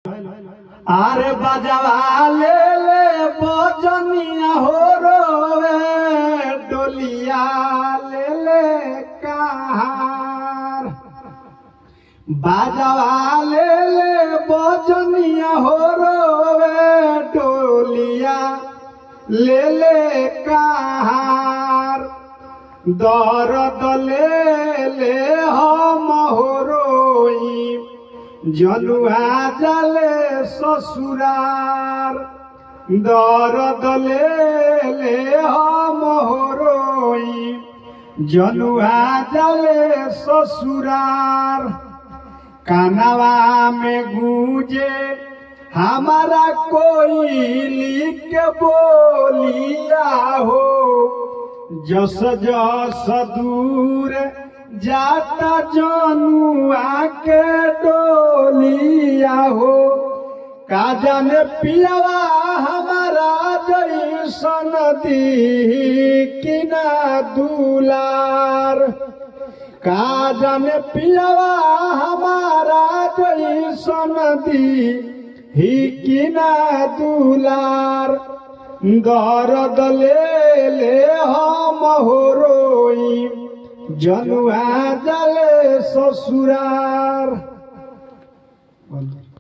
आरे बजवा ले ले बजनिया हो रोवे डोलिया ले ले कहार। बजवा ले ले बजनिया हो रोवे डोलिया ले ले कहार। दर्द ले ले हम हो रोई जनुआ जाले ससुरार। दर्द ले ले हम हो रोई जनुआ जाले ससुरार। कानवा में गूंजे हमारा कोई लिख बोलिया हो। जस जस दूर जाता जनुआ के डोलिया हो। काजन पियावा हमारा जैसन दीना दुलार। काजन पियावा हमारा जैसन दीना दुलार। दर्द ले ले हम हो रोई जनुआ जाले ससुरार।